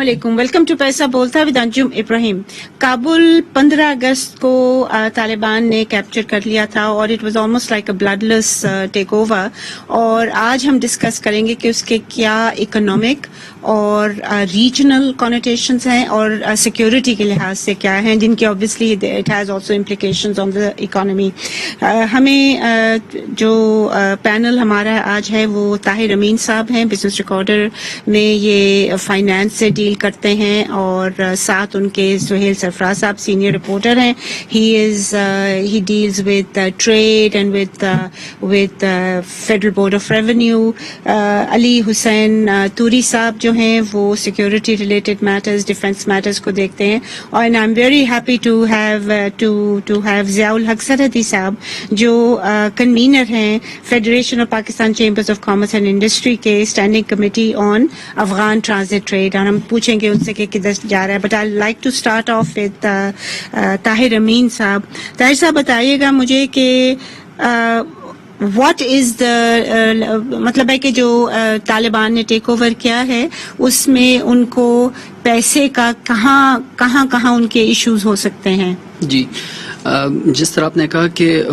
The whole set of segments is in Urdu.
علیکم، ویلکم ٹو پیسہ بولتا ود انجم ابراہیم. کابل 15 اگست کو طالبان نے کیپچر کر لیا تھا اور it was almost like a bloodless takeover. اور آج ہم ڈسکس کریں گے کہ اس کے کیا اکنامک اور ریجنل کونوٹیشنز ہیں اور سیکیورٹی کے لحاظ سے کیا ہیں، جن کے obviously it has also implications on the economy. ہمیں جو پینل ہمارا آج ہے وہ طاہر امین صاحب ہیں، بزنس ریکارڈر میں یہ فائنانس سے ڈیل کرتے ہیں، اور ساتھ ان کے سہیل سرفراز صاحب سینئر رپورٹر ہیں. he deals with trade and with Federal Board of Revenue. Ali Hussain Turi sahib جو ہیں وہ security related matters, defence matters کو دیکھتے ہیں. اور I am very happy to have Zia ul Haq Sarhadi sahib جو کنوینر ہیں federation of Pakistan chambers of commerce and industry کے standing committee on Afghan transit trade. اور ہم پوچھیں گے ان سے کہ کدھر جا رہا ہے. But I like to start off with Tahir Amin sahib. Tahir صاحب بتائیے گا مجھے کہ واٹ از دا مطلب ہے کہ جو طالبان نے ٹیک اوور کیا ہے اس میں ان کو پیسے کا کہاں ان کے ایشوز ہو سکتے ہیں؟ جی، جس طرح آپ نے کہا کہ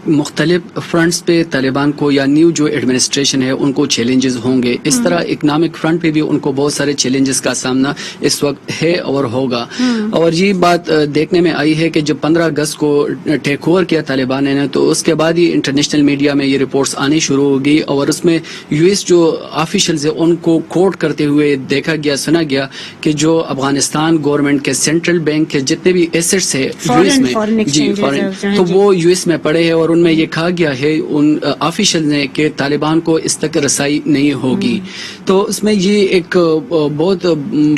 مختلف فرنٹس پہ طالبان کو یا نیو جو ایڈمنسٹریشن ہے ان کو چیلنجز ہوں گے، اس طرح اکنامک فرنٹ پہ بھی ان کو بہت سارے چیلنجز کا سامنا اس وقت ہے اور ہوگا. اور یہ بات دیکھنے میں آئی ہے کہ جب 15 اگست کو ٹیک اوور کیا طالبان نے تو اس کے بعد ہی انٹرنیشنل میڈیا میں یہ رپورٹس آنی شروع ہو گئی، اور اس میں یو ایس جو آفیشلز ہیں ان کو کوٹ کرتے ہوئے دیکھا گیا، سنا گیا کہ جو افغانستان گورنمنٹ کے سینٹرل بینک کے جتنے بھی ایسٹس ہیں یو ایس میں، جی فارن، تو وہ یو ایس میں پڑے ہیں، اور ان میں یہ کہا گیا ہے ان آفیشل نے کہ طالبان کو اس تک رسائی نہیں ہوگی. تو اس میں یہ ایک بہت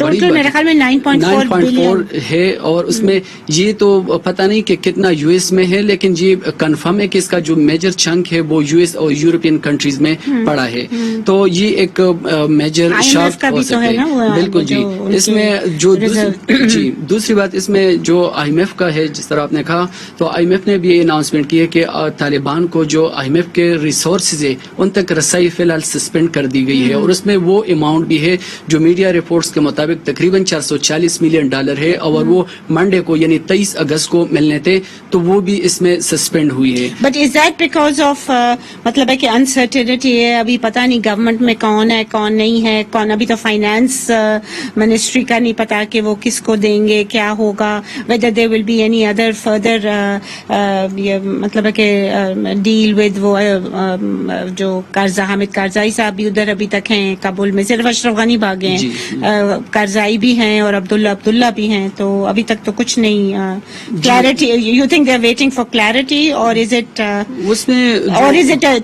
بڑی میرے خیال میں 9.4 ہے، اور اس میں یہ تو پتہ نہیں کہ کتنا یو ایس میں ہے، لیکن یہ کنفرم ہے کہ اس کا جو میجر چنک ہے وہ یو ایس اور یوروپین کنٹریز میں پڑا ہے. تو یہ ایک میجر شاک ہو سکتا ہے. بالکل جی. اس میں جو دوسری بات اس میں جو آئی ایم ایف کا ہے، جس طرح آپ نے کہا، تو آئی ایم ایف نے بھی یہ اناؤنسمنٹ کی ہے کہ طالبان کو جو آئی ایم ایف کے ریسورسز ہے ان تک رسائی فی الحال سسپینڈ کر دی گئی ہے، اور اس میں وہ اماؤنٹ بھی ہے جو میڈیا رپورٹس کے مطابق تقریباً $440 ملین ہے، اور وہ منڈے کو یعنی 23 اگست کو ملنے تھے، تو وہ بھی اس میں سسپینڈ ہوئی ہے. But is that because of مطلب ہے کہ انسرٹینٹی ہے، ابھی پتہ نہیں گورنمنٹ میں کون ہے کون نہیں ہے، کون ابھی تو فائنانس منسٹری کا نہیں پتا کہ وہ کس کو دیں گے، کیا ہوگا، whether there will be any other further مطلب ہے کہ ڈیل ود وہ جو حامد کارزائی صاحب بھی ادھر ابھی تک ہیں کابل میں، صرف اشرف غنی بھاگے ہیں، کارزائی بھی ہیں اور عبداللہ بھی ہیں، تو ابھی تک تو کچھ نہیں. Clarity, you think they are waiting for clarity, اور is it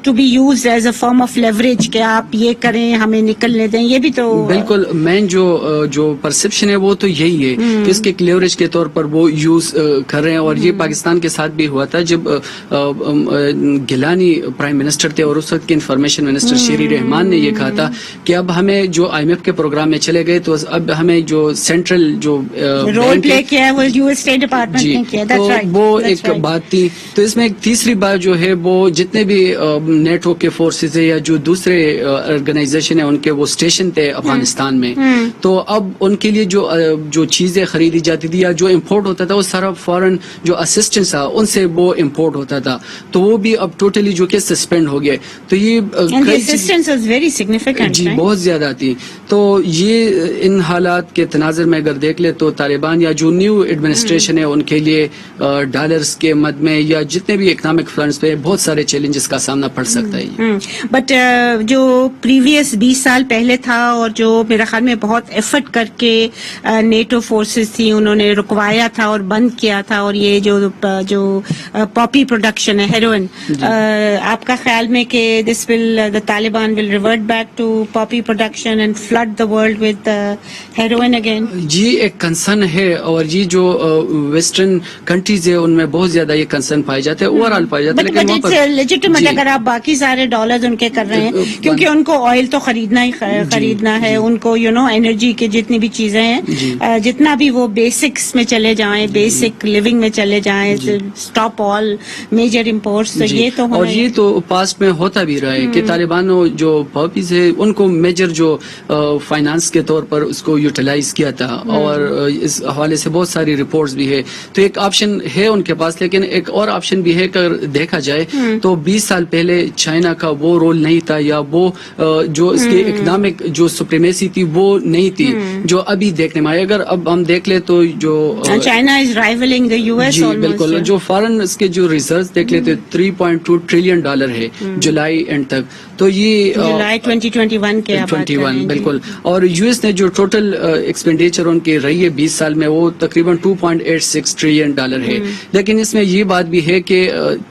to be used as a form of leverage کہ آپ یہ کریں ہمیں نکلنے دیں؟ یہ بھی تو بالکل مین جو پرسپشن ہے وہ تو یہی ہے کہ اس کے لیوریج کے طور پر وہ یوز کر رہے ہیں. اور یہ پاکستان کے ساتھ بھی ہوا تھا جب گیلانی پرائم منسٹر تھے، اور اس وقت کے انفارمیشن منسٹر شیری رحمان نے یہ کہا تھا کہ اب ہمیں جو آئی ایم ایف کے پروگرام میں چلے گئے تو اب ہمیں جو سینٹرل جو رول پلے کیا ہے وہ یو ایس اسٹیٹ ڈپارٹمنٹ نے کیا، تو وہ ایک بات تھی. تو اس میں ایک تیسری بات جو ہے وہ جتنے بھی نیٹو کے فورسز ہے یا جو دوسرے آرگنائزیشن ہیں ان کے وہ اسٹیشن تھے افغانستان میں، تو اب ان کے لیے جو چیزیں خریدی جاتی تھی یا جو امپورٹ ہوتا تھا وہ سارا فارن جو اسسٹنس تھا ان سے وہ امپورٹ ہوتا تھا، تو وہ بھی اب ٹوٹلی جو کہ سسپینڈ ہو گیا. تو یہ جی بہت زیادہ تھی. تو یہ ان حالات کے تناظر میں اگر دیکھ لے تو طالبان یا جو نیو ایڈمنسٹریشن ہے ان کے لیے ڈالرز کے مد میں یا جتنے بھی اکنامک فرنٹس پہ بہت سارے چیلنجز کا سامنا پڑ سکتا ہے. بٹ جو پریویس 20 سال پہلے تھا اور جو میرا خیال میں بہت ایفرٹ کر کے نیٹو فورسز تھی انہوں نے رکوایا تھا اور بند کیا تھا، اور یہ جو پاپی پروڈکشن ہے ہیروئن، آپ کا خیال میں کہ the Taliban will revert back to poppy production and flood the world with heroin again؟ جی ایک کنسرن ہے، اور یہ جو ویسٹرن کنٹریز ہے ان میں بہت زیادہ یہ کنسرن پائے جاتے ہیں، اوور آل پائے جاتے ہیں. لیکن لیجیٹیمیٹ اگر آپ باقی سارے ڈالرز ان کے کر رہے ہیں، کیونکہ ان کو آئل تو خریدنا ہے، ان کو انرجی کے جتنی بھی چیزیں ہیں، جتنا بھی وہ بیسکس میں چلے جائیں، بیسک لیونگ میں چلے جائیں، stop all major major imports, تو یہ تو اور یہ تو پاسٹ میں ہوتا بھی رہا ہے کہ طالبانوں جو پاپیز ہے ان کو میجر جو فائنانس کے طور پر اس کو یوٹیلائز کیا تھا، اور اس حوالے سے بہت ساری رپورٹس بھی ہے. تو ایک آپشن ہے ان کے پاس، لیکن ایک اور آپشن بھی ہے کہ دیکھا جائے تو 20 سال پہلے چائنا کا وہ رول نہیں تھا، یا وہ جو اس کی اکنامک جو سپریمیسی تھی وہ نہیں تھی جو ابھی دیکھنے میں آئے. اگر اب ہم دیکھ لیں تو جو China is rivalling the US. جی بالکل، جو فارن اس کے جو ریزروز دیکھ لیتے 3.2 ٹریلین ڈالر ہے جولائی اینڈ تک. تو یہ جولائی 2021 کے 21 بالکل. اور یو ایس نے جو ٹوٹل ایکسپینڈیچر ان کی رہی ہے 20 سال میں وہ تقریباً 2.86 ٹریلین ڈالر ہے. لیکن اس میں یہ بات بھی ہے کہ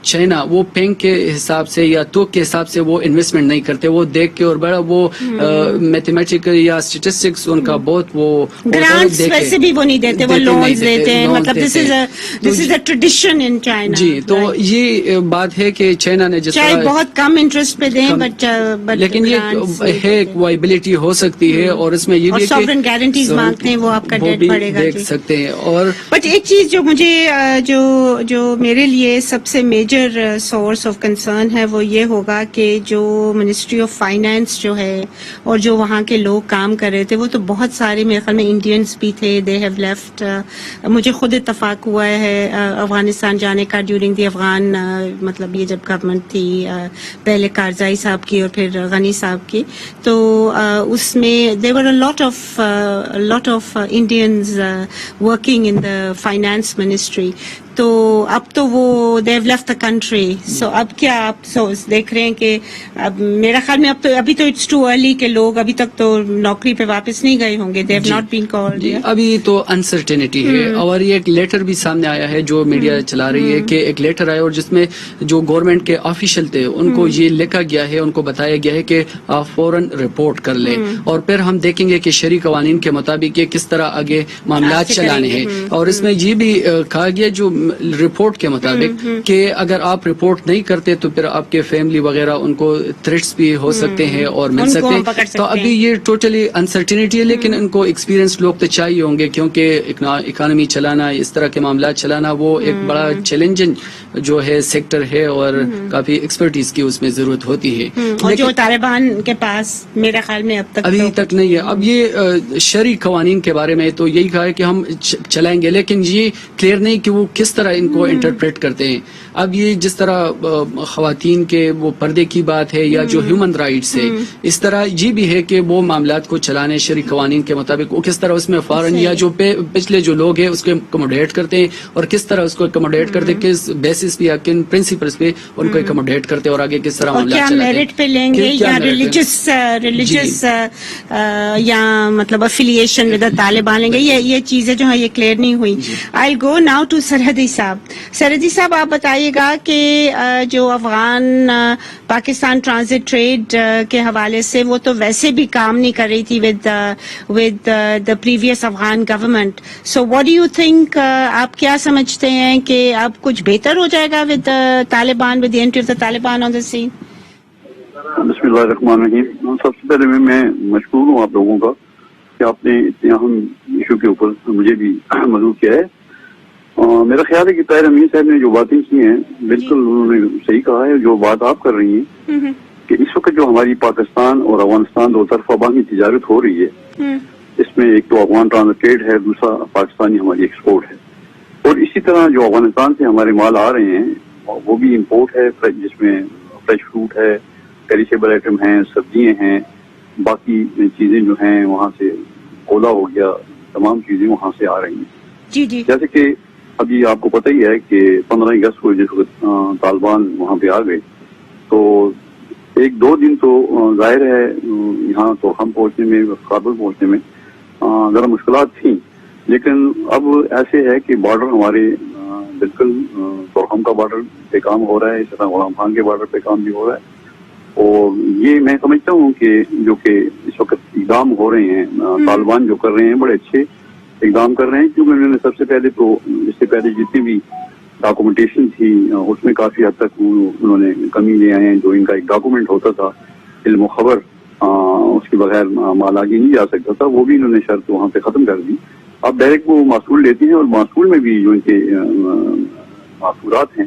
چائنا وہ پینک کے حساب سے یا توک کے حساب سے وہ انویسٹمنٹ نہیں کرتے، وہ دیکھ کے اور بڑا وہ میتھمیٹیکل یا اسٹیٹسٹکس ان کا بہت وہ گرانٹس ویسے بھی وہ نہیں دیتے، وہ لونز دیتے ہیں. مطلب دس از اے ٹریڈیشن ان چائنا. جی تو یہ بات ہے کہ چائنا نے جس چاہے بہت کم انٹرسٹ پہ دیں، لیکن یہ ہے وائبلٹی ہو سکتی ہے، اور اس میں یہ بھی سوورن گارنٹیز مانگتے ہیں، وہ آپ کا ڈیٹ پڑے گا دیکھ سکتے ہیں. اور بٹ ایک چیز جو مجھے جو میرے لیے سب سے میجر سورس آف کنسرن ہے وہ یہ ہوگا کہ جو منسٹری آف فائنانس جو ہے اور جو وہاں کے لوگ کام کر رہے تھے وہ تو بہت سارے میرے خیال میں انڈینس بھی تھے. They have left. مجھے خود اتفاق ہوا ہے افغانستان جانے کا ڈیورنگ دی افغان مطلب یہ جب گورنمنٹ تھی پہلے کارزائی صاحب کی اور پھر غنی صاحب کی، تو اس میں there were a lot of Indians working in the finance ministry. تو اب تو وہ they have left the country. So اب کیا آپ دیکھ رہے ہیں کہ اب میرا خیال میں ابھی تو it's too early کہ لوگ ابھی تک تو نوکری پہ واپس نہیں گئے ہوں گے. They have not been called. ابھی تو انسرٹینٹی ہے. اور یہ ایک لیٹر بھی سامنے آیا ہے جو میڈیا چلا رہی ہے کہ ایک لیٹر آیا اور جس میں جو گورنمنٹ کے آفیشل تھے ان کو یہ لکھا گیا ہے، ان کو بتایا گیا ہے کہ آپ فوراً رپورٹ کر لیں، اور پھر ہم دیکھیں گے کہ شرعی قوانین کے مطابق یہ کس طرح آگے معاملات چلانے ہیں. اور اس میں یہ بھی کہا گیا جو رپورٹ کے مطابق کہ اگر آپ رپورٹ نہیں کرتے تو پھر آپ کے فیملی وغیرہ ان کو تھریٹس بھی ہو سکتے ہیں اور مل سکتے ہیں. تو ابھی یہ ٹوٹلی انسرٹینٹی ہے، لیکن ان کو ایکسپیرینس لوگ تو چاہیے ہوں گے، کیونکہ اکانومی چلانا، اس طرح کے معاملات چلانا وہ ایک بڑا چیلنجنگ جو ہے سیکٹر ہے، اور کافی ایکسپرٹیز کی اس میں ضرورت ہوتی ہے. اور جو طالبان کے پاس میرے خیال میں ابھی تک نہیں ہے. اب یہ شرعی قوانین کے بارے میں تو یہی کہا ہے کہ ہم چلائیں گے، لیکن یہ کلیئر نہیں کہ وہ کس طرح ان کو انٹرپریٹ کرتے ہیں. اب یہ جس طرح خواتین کے وہ پردے کی بات ہے یا جو ہیومن رائٹس ہے، اس طرح یہ بھی ہے کہ وہ معاملات کو چلانے شرعی قوانین کے مطابق وہ کس طرح اس میں فارن یا جو پچھلے جو لوگ ہیں اس کو اکوموڈیٹ کرتے ہیں، اور کس طرح اس کو اکوموڈیٹ کرتے ہیں، کس بیسس پہ یا کن پرنسپلس پہ ان کو اکوموڈیٹ کرتے ہیں، اور آگے کس طرح معاملات چلاتے ہیں. میرٹ پہ لیں گے یا ریلیجس یا مطلب افیلیشن ود طالبان لیں گے، یہ چیزیں جو ہیں یہ کلیئر نہیں ہوئی. آئی گو ناؤ ٹو سرحدی صاحب. سرحدی صاحب آپ بتائیے گا کہ جو افغان پاکستان ٹرانزٹ ٹریڈ کے حوالے سے وہ تو ویسے بھی کام نہیں کر رہی تھی with the previous Afghan government. So what do you think, آپ کیا سمجھتے ہیں کہ اب کچھ بہتر ہو جائے گا with Taliban, with the entry of the Taliban on the scene? بسم اللہ الرحمن الرحیم. سب سے پہلے میں مشکور ہوں آپ لوگوں کا کہ آپ نے اتنے اہم ایشو کے اوپر مجھے بھی مدعو کیا ہے. میرا خیال ہے کہ طاہر امین صاحب نے جو باتیں کی ہیں بالکل انہوں نے صحیح کہا ہے. جو بات آپ کر رہی ہیں کہ اس وقت جو ہماری پاکستان اور افغانستان دو طرفہ باہمی تجارت ہو رہی ہے، اس میں ایک تو افغان ٹرانزٹ ٹریڈ ہے، دوسرا پاکستانی ہماری ایکسپورٹ ہے. اور اسی طرح جو افغانستان سے ہمارے مال آ رہے ہیں وہ بھی امپورٹ ہے، جس میں فریش فروٹ ہے، پیریشیبل آئٹم ہیں، سبزیاں ہیں، باقی چیزیں جو ہیں وہاں سے اولا ہو گیا، تمام چیزیں وہاں سے آ رہی ہیں. جی جی. جیسے کہ ابھی آپ کو پتہ ہی ہے کہ 15 اگست کو جس وقت طالبان وہاں پہ آ گئے تو 1-2 دن تو ظاہر ہے یہاں تو ہم پہنچنے میں، کابل پہنچنے میں ذرا مشکلات تھیں. لیکن اب ایسے ہے کہ بارڈر ہمارے بالکل توہم کا بارڈر پہ کام ہو رہا ہے، اس طرح غلام خان کے بارڈر پہ کام بھی ہو رہا ہے. اور یہ میں سمجھتا ہوں کہ جو کہ اس وقت اقدام ہو رہے ہیں طالبان جو کر رہے ہیں بڑے اچھے اقدام کر رہے ہیں، کیونکہ انہوں نے سب سے پہلے تو اس سے پہلے جتنی بھی ڈاکومنٹیشن تھی اس میں کافی حد تک انہوں نے کمی لے آئے ہیں. جو ان کا ایک ڈاکومنٹ ہوتا تھا علم و خبر، اس کے بغیر مال آگے نہیں جا سکتا تھا، وہ بھی انہوں نے شرط وہاں پہ ختم کر دی. اب ڈائریکٹ وہ محصول لیتے ہیں، اور محصول میں بھی جو ان کے محصولات ہیں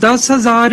10,000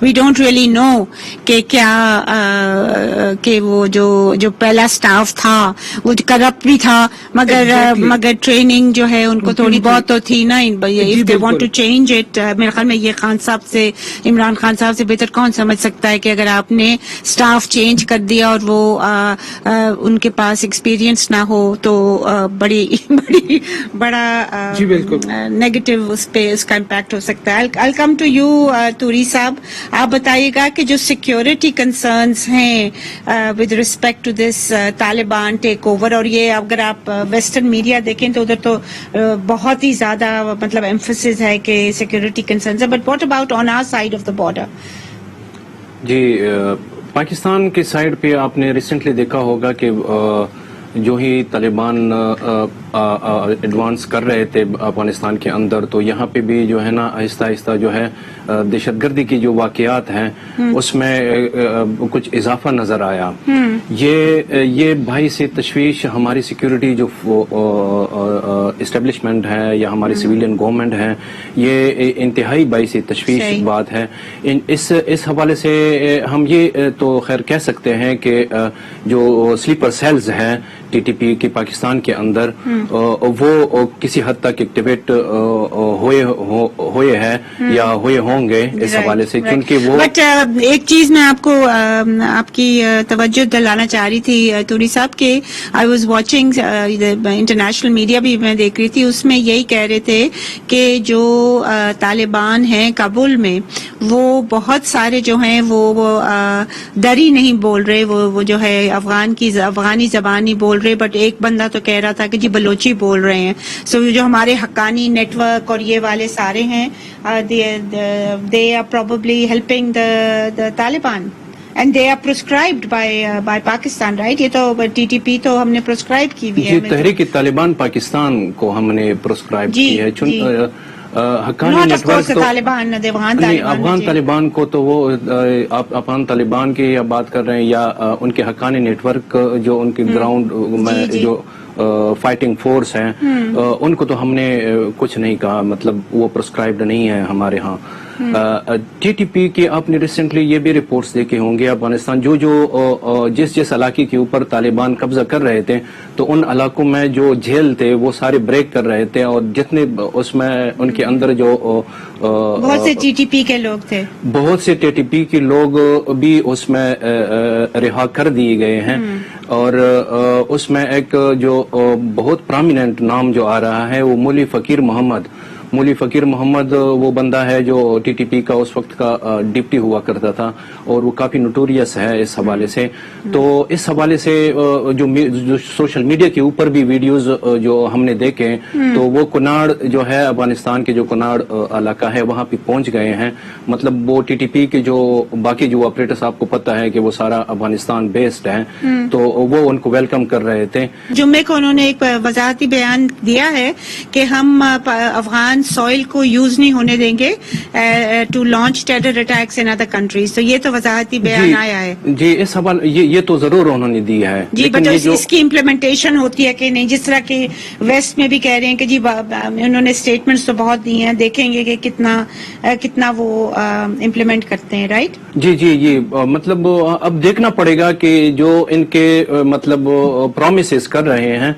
we don't really know کہ کیا کہ وہ جو پہلا اسٹاف تھا وہ کرپٹ بھی تھا مگر ٹریننگ جو ہے ان کو تھوڑی بہت تو تھی نا. if they want to change it, میرے خیال میں یہ خان صاحب سے, عمران خان صاحب سے بہتر کون سمجھ سکتا ہے کہ اگر آپ نے اسٹاف چینج کر دیا اور وہ ان کے پاس ایکسپیرینس نہ ہو تو بڑا نیگیٹو اس پہ اس کا امپیکٹ ہو سکتا ہے. I'll come to you, توری صاحب, آپ بتائیے گا کہ جو سیکیورٹی کنسرنس ہیں with respect to this Taliban takeover, اور یہ اگر آپ ویسٹرن میڈیا دیکھیں تو ادھر تو بہت ہی زیادہ مطلب ایمفسس ہے کہ سیکیورٹی کنسرنس ہے, but what about on our side of the border? جی, پاکستان کے سائڈ پہ آپ نے ریسنٹلی دیکھا ہوگا کہ جو ہی طالبان ایڈوانس کر رہے تھے افغانستان کے اندر, تو یہاں پہ بھی جو ہے نا آہستہ آہستہ جو ہے دہشت گردی کی جو واقعات ہیں اس میں کچھ اضافہ نظر آیا. یہ بھائی سے تشویش ہماری سیکیورٹی جو اسٹیبلشمنٹ ہے یا ہماری سویلین گورنمنٹ ہے, یہ انتہائی باعث تشویش بات ہے. اس حوالے سے ہم یہ تو خیر کہہ سکتے ہیں کہ جو سلیپر سیلز ہیں ٹی ٹی پی کی پاکستان کے اندر, وہ کسی حد تک ایکٹیویٹ ہوئے ہیں یا ہوئے ہوں گے اس حوالے سے, کیونکہ وہ بٹ ایک چیز میں آپ کو آپ کی توجہ دلانا چاہ رہی تھی توری صاحب کہ I was watching international media بھی میں دیکھ رہی تھی, اس میں یہی کہہ رہے تھے کہ جو طالبان ہیں کابل میں وہ بہت سارے جو ہیں وہ دری نہیں بول رہے, وہ جو ہے افغانی زبان نہیں بول رہے, بٹ ایک بندہ تو کہہ رہا تھا کہ جی بلوچی بول رہے ہیں. سو جو ہمارے حقانی نیٹ ورک اور یہ والے سارے ہیں, they are probably helping the Taliban and they are prescribed by Pakistan, right? یہ تو ٹی ٹی پی تو ہم نے پرسکرائب کی ہوئی ہے. جی, تحریک طالبان پاکستان کو ہم نے پرسکرائب کی ہے. حقانی نیٹ ورک تو افغان طالبان کو تو وہ افغان طالبان کی یا بات کر رہے ہیں یا ان کے حقانی نیٹ ورک جو ان کے گراؤنڈ میں جو فائٹنگ فورس ہیں ان کو تو ہم نے کچھ نہیں کہا, مطلب وہ پرسکرائبڈ نہیں ہے ہمارے ہاں. ٹی ٹی پی کی آپ نے ریسنٹلی یہ بھی رپورٹس دیکھے ہوں گے, افغانستان جس علاقے کے اوپر طالبان قبضہ کر رہے تھے تو ان علاقوں میں جو جیل تھے وہ سارے بریک کر رہے تھے, اور جتنے اس میں ان کے اندر جو بہت سے ٹی ٹی پی کے لوگ تھے, بہت سے ٹی ٹی پی کے لوگ بھی اس میں رہا کر دیے گئے ہیں. اور اس میں ایک جو بہت پرامیننٹ نام جو آ رہا ہے وہ مولوی فقیر محمد وہ بندہ ہے جو ٹی ٹی پی کا اس وقت کا ڈپٹی ہوا کرتا تھا, اور وہ کافی نوٹوریس ہے اس حوالے سے. تو اس حوالے سے جو سوشل میڈیا کے اوپر بھی ویڈیوز جو ہم نے دیکھے تو وہ کناڑ جو ہے افغانستان کے جو کناڑ علاقہ ہے وہاں پہ پہنچ گئے ہیں. مطلب وہ ٹی ٹی پی کے جو باقی جو آپریٹرس آپ کو پتہ ہے کہ وہ سارا افغانستان بیسڈ ہے, تو وہ ان کو ویلکم کر رہے تھے. جمعے کو انہوں نے ایک وضاحتی بیان دیا ہے کہ ہم افغان سوئل کو یوز نہیں ہونے دیں گے to launch terror attacks in other countries. تو یہ تو وضاحتی بیان آیا ہے. جی, اس حوالے یہ تو ضرور انہوں نے دی ہے. جی, بٹ اس کی امپلیمنٹیشن ہوتی ہے کہ نہیں, جس طرح کہ ویسٹ میں بھی کہہ رہے ہیں کہ جی انہوں نے اسٹیٹمنٹس تو بہت دی ہیں, دیکھیں گے کہ کتنا وہ امپلیمنٹ کرتے ہیں, رائٹ؟ جی, مطلب اب دیکھنا پڑے گا کہ جو ان کے مطلب پرومسز کر رہے ہیں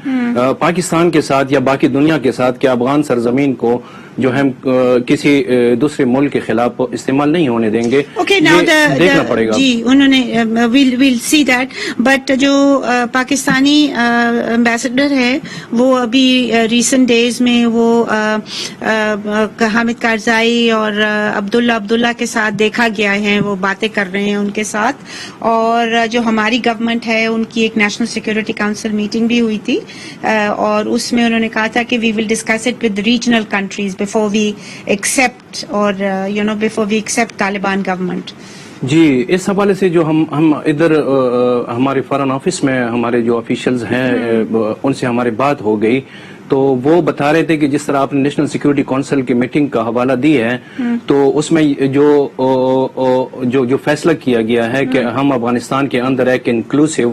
پاکستان کے ساتھ یا باقی دنیا کے ساتھ کہ افغان سرزمین کو جو ہم کسی دوسرے ملک کے خلاف استعمال نہیں ہونے دیں گے. دیکھنا پڑے گا. جی, انہوں نے ویل سی دیٹ, بٹ جو پاکستانی ایمبیسڈر ہے وہ ابھی ریسنٹ ڈیز میں وہ حامد کارزائی اور عبداللہ کے ساتھ دیکھا گیا ہے, وہ باتیں کر رہے ہیں ان کے ساتھ. اور جو ہماری گورنمنٹ ہے ان کی ایک نیشنل سیکورٹی کاؤنسل میٹنگ بھی ہوئی تھی, اور اس میں انہوں نے کہا تھا کہ we will discuss it with regional countries before we accept or before we accept Taliban government. جی, اس حوالے سے جو ہم ادھر ہمارے فارن آفس میں ہمارے جو آفیشلز ہیں ان سے ہماری بات ہو گئی, تو وہ بتا رہے تھے کہ جس طرح آپ نے نیشنل سیکورٹی کونسل کی میٹنگ کا حوالہ دی ہے تو اس میں جو فیصلہ کیا گیا ہے کہ ہم افغانستان کے اندر ایک inclusive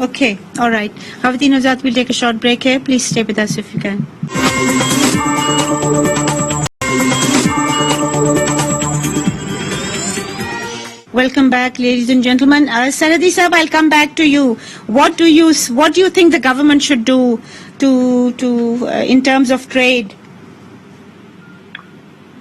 Okay, all right. Havateen Azad, we'll take a short break here. Please stay with us if you can. Welcome back, ladies and gentlemen. Saradi Sahab, I'll come back to you. What do you think the government should do to in terms of trade?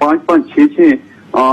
5-5, 6-6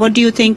What do you think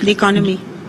the economy?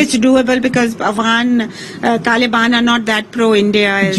it's doable because Afghan Taliban are not that pro India as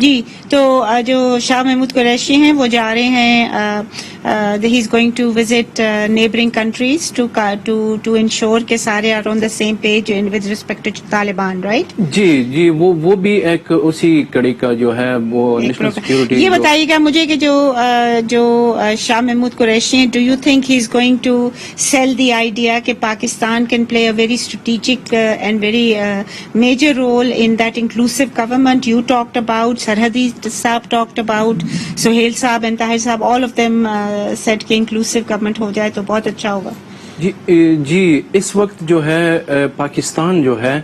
جی تو جو شاہ محمود قریشی ہیں وہ جا رہے ہیں he is going to visit neighbouring countries to ensure کہ سارے are on the same page with respect to Taliban, right? جی وہ بھی ایک اسی کڑی کا جو ہے وہ نیشنل سیکورٹی. یہ بتائیے گا مجھے کہ جو شاہ محمود قریشی ہیں، do you think he is going to sell the idea کہ Pakistan can play a very strategic and very major role in that inclusive government you talked about, Sarhadi sahib talked about, Sohail sahib and Tahir sahib, all of them set کہ انکلوسو گورنمنٹ ہو جائے تو بہت اچھا ہوگا. جی اس وقت جو ہے پاکستان جو ہے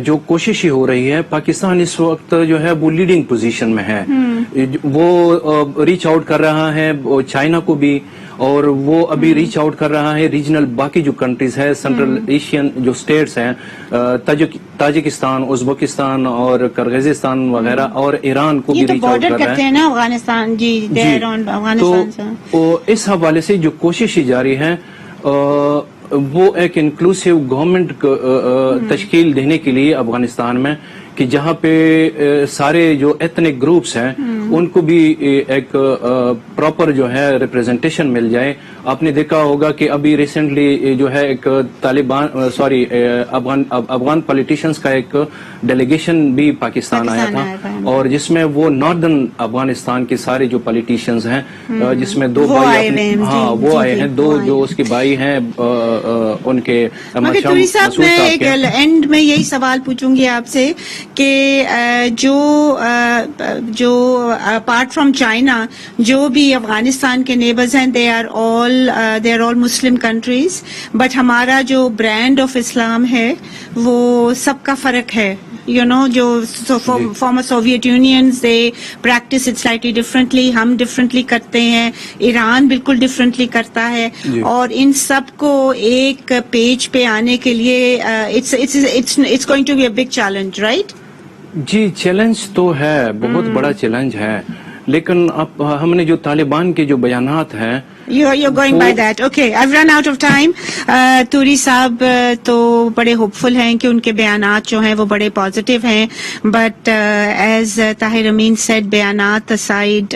جو کوششیں ہو رہی ہے، پاکستان اس وقت جو ہے وہ لیڈنگ پوزیشن میں ہے. وہ ریچ آؤٹ کر رہا ہے چائنا کو بھی، اور وہ ابھی ریچ آؤٹ کر رہا ہے ریجنل باقی جو کنٹریز ہے، سینٹرل ایشین جو اسٹیٹس ہیں، تاجکستان، ازبکستان اور کرغزستان وغیرہ، اور ایران کو بھی ریچ آؤٹ کر رہا ہے. نا افغانستان، جی تو اس حوالے سے جو کوششیں جاری ہیں وہ ایک انکلوسیو گورنمنٹ تشکیل دینے کے لیے افغانستان میں، کہ جہاں پہ سارے جو ایتھنک گروپس ہیں ان کو بھی ایک پراپر جو ہے ریپرزنٹیشن مل جائے. آپ نے دیکھا ہوگا کہ ابھی ریسنٹلی جو ہے ایک افغان پولیٹیشینز کا ایک ڈیلیگیشن بھی پاکستان آیا تھا، اور جس میں وہ ناردرن افغانستان کے سارے جو پولیٹیشینز ہیں، جس میں دو بھائی وہ آئے ہیں، دو جو اس کے بھائی ہیں ان کے. صاحب میں ایک اینڈ میں یہی سوال پوچھوں گی آپ سے کہ جو اپارٹ فرام چائنا جو بھی افغانستان کے نیبرز ہیں they are all Muslim countries, but ہمارا جو برانڈ آف اسلام ہے وہ سب کا فرق ہے. You know, جو former Soviet Unions they practice it slightly differently، ہم differently کرتے ہیں، ایران بالکل differently کرتا ہے، اور ان سب کو ایک پیج پہ آنے کے لیے it's going to be a big challenge، right؟ جی چیلنج تو ہے، بہت بڑا چیلنج ہے، لیکن اب ہم نے جو طالبان کے جو بیانات ہیں You're going by that. Okay, I've run out of time. توری صاحب تو بڑے ہوپ فل ہیں کہ ان کے بیانات جو ہیں وہ بڑے پازیٹیو ہیں، but as Tahir Amin said, بیانات aside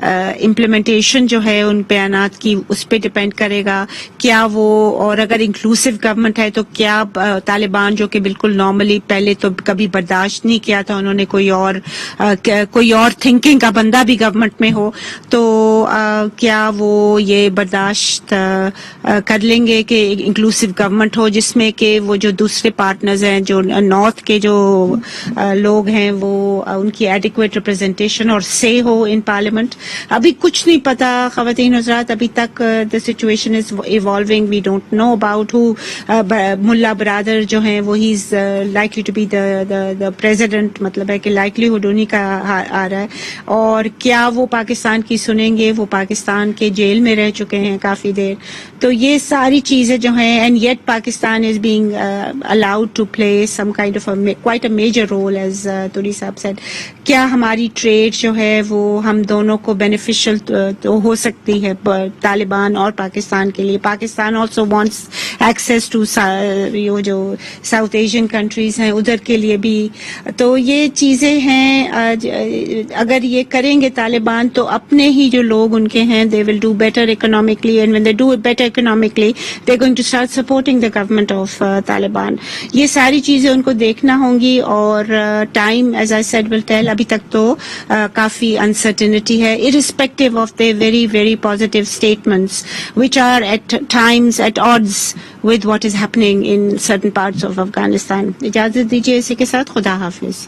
امپلیمنٹیشن جو ہے ان بیانات کی اس پہ ڈپینڈ کرے گا کیا وہ، اور اگر انکلوسیو گورنمنٹ ہے تو کیا طالبان جو کہ بالکل نارملی پہلے تو کبھی برداشت نہیں کیا تھا انہوں نے کوئی اور تھنکنگ کا بندہ بھی گورنمنٹ میں ہو، تو کیا وہ یہ برداشت کر لیں گے کہ انکلوسیو گورنمنٹ ہو جس میں کہ وہ جو دوسرے پارٹنرز ہیں، جو نارتھ کے جو لوگ ہیں، وہ ان کی ایڈیکویٹ ریپرزنٹیشن اور سے ہو ان پارلیمنٹ. ابھی کچھ نہیں پتا خواتین حضرات، ابھی تک the situation is evolving, we don't know about who. Mullah Baradar جو ہیں وہ he is likely to be the president, مطلب ہے کہ لائکلیہڈ انہی کا آ رہا ہے، اور کیا وہ پاکستان کی سنیں گے؟ وہ پاکستان کے جیل میں رہ چکے ہیں کافی دیر. تو یہ ساری چیزیں جو ہیں، and yet Pakistan is being allowed to play some kind of quite a major role as Turi sahib said. کیا ہماری ٹریڈ جو ہے وہ ہم دونوں کو بینیفیشل تو ہو سکتی ہے طالبان اور پاکستان کے لیے؟ Pakistan also wants access to جو ساؤتھ ایشین کنٹریز ہیں ادھر کے لیے بھی. تو یہ چیزیں ہیں، اگر یہ کریں گے طالبان تو اپنے ہی جو لوگ ان کے ہیں they will do better economically, and when they do it better economically they're going to start supporting the government of Taliban. یہ ساری چیزیں ان کو دیکھنا ہوں گی، اور time as I said will tell. ابھی تک تو کافی uncertainty ہے irrespective of their very very positive statements which are at times at odds with what is happening in certain parts of Afghanistan. اجازت دیجیے اسی کے ساتھ خدا حافظ.